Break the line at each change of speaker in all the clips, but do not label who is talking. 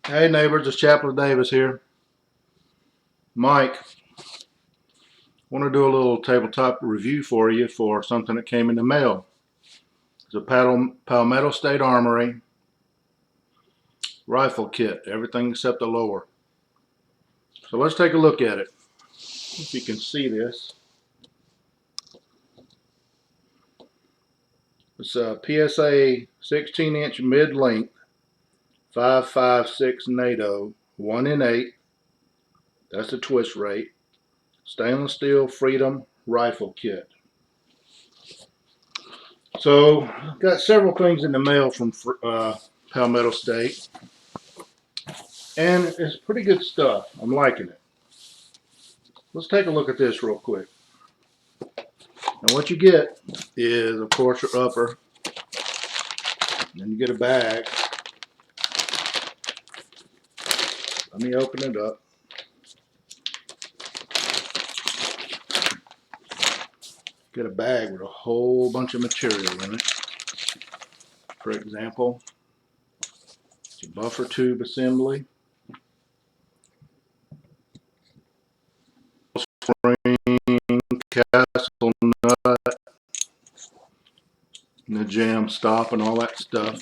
Hey neighbors, it's Chaplain Davis here. Mike, want to do a little tabletop review for you for something that came in the mail. It's a Palmetto State Armory rifle kit, everything except the lower. So let's take a look at it. If you can see this. It's a PSA 16-inch mid-length 5.56 NATO 1 in 8. That's the twist rate. Stainless steel Freedom rifle kit. So, I've got several things in the mail from Palmetto State, and it's pretty good stuff. I'm liking it. Let's take a look at this real quick. And what you get is, of course, your upper. Then you get a bag. Let me open it up. Get a bag with a whole bunch of material in it. For example, it's a buffer tube assembly, spring, castle nut, and the jam stop and all that stuff.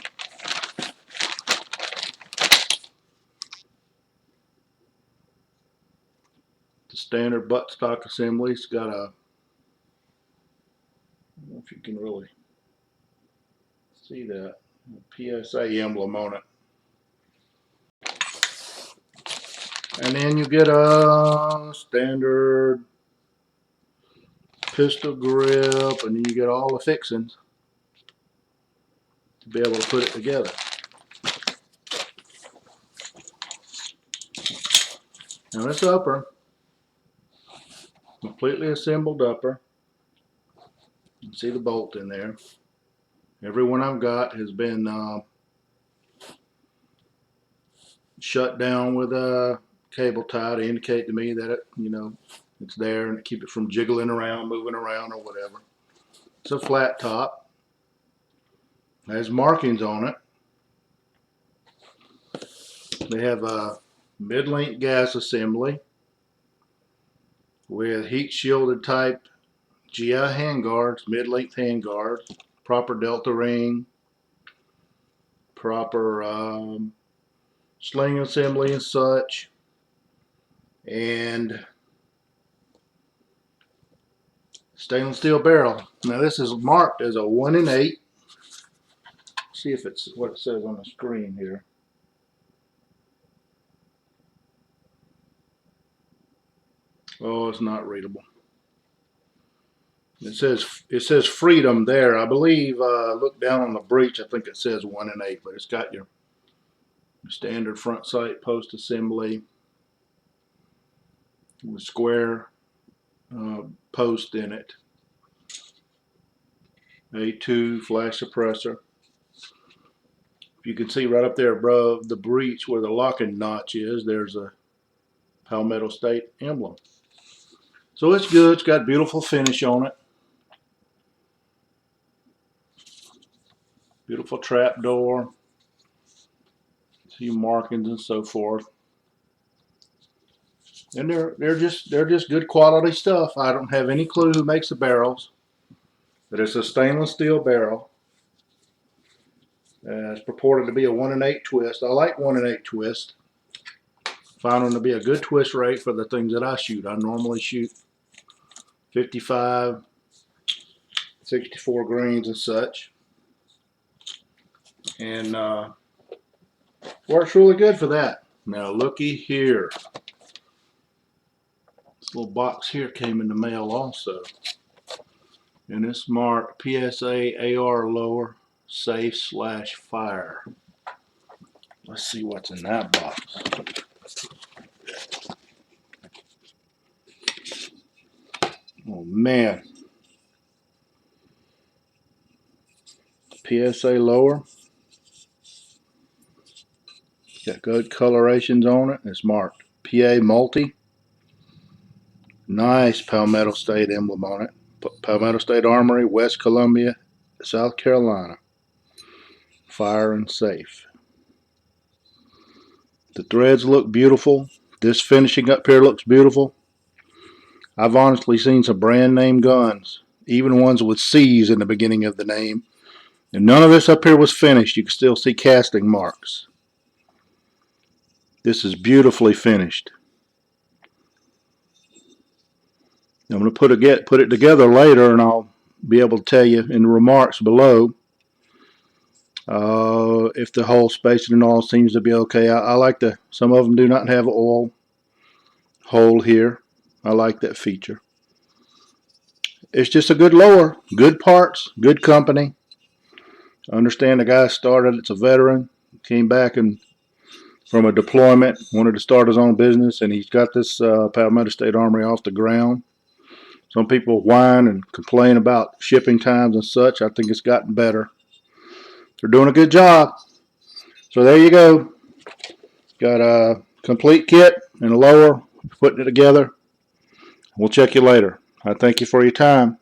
The standard buttstock assembly. It's got a, I don't know if you can really see that, PSA emblem on it. And then you get a standard pistol grip, and then you get all the fixings to be able to put it together. Now this upper, completely assembled upper. You can see the bolt in there. Every one I've got has been shut down with a cable tie to indicate to me that it, it's there and to keep it from jiggling around, moving around or whatever. It's a flat top. It has markings on it. They have a mid-length gas assembly with heat shielded type GI handguards, mid-length handguards, proper delta ring, proper sling assembly and such, and stainless steel barrel. Now this is marked as a 1 in 8. See if it's what it says on the screen here. Oh, it's not readable. It says Freedom there. I believe look down on the breech. I think it says 1 in 8, but it's got your standard front sight post assembly with square post in it. A2 flash suppressor. You can see right up there above the breech where the locking notch is, there's a Palmetto State emblem. So it's good. It's got beautiful finish on it. Beautiful trap door. A few markings and so forth. And they're just good quality stuff. I don't have any clue who makes the barrels, but it's a stainless steel barrel. It's purported to be a 1 in 8 twist. I like 1 in 8 twist. Found them to be a good twist rate for the things that I shoot. I normally shoot 55, 64 grains and such, and works really good for that. Now looky here. This little box here came in the mail also, and it's marked PSA AR lower safe / fire. Let's see what's in that box. Oh man. PSA lower. Got good colorations on it. It's marked PA multi. Nice Palmetto State emblem on it. Palmetto State Armory, West Columbia, South Carolina. Fire and safe. The threads look beautiful. This finishing up here looks beautiful. I've honestly seen some brand name guns, even ones with C's in the beginning of the name. And none of this up here was finished. You can still see casting marks. This is beautifully finished. I'm going to put it together later, and I'll be able to tell you in the remarks below if the hole spacing and all seems to be okay. I like some of them do not have an oil hole here. I like that feature. It's just a good lower, good parts, good company. I understand the guy started, it's a veteran, came back and from a deployment, wanted to start his own business, and he's got this Palmetto State Armory off the ground. Some people whine and complain about shipping times and such. I think it's gotten better. They're doing a good job. So there you go. Got a complete kit and a lower, putting it together. We'll check you later. I thank you for your time.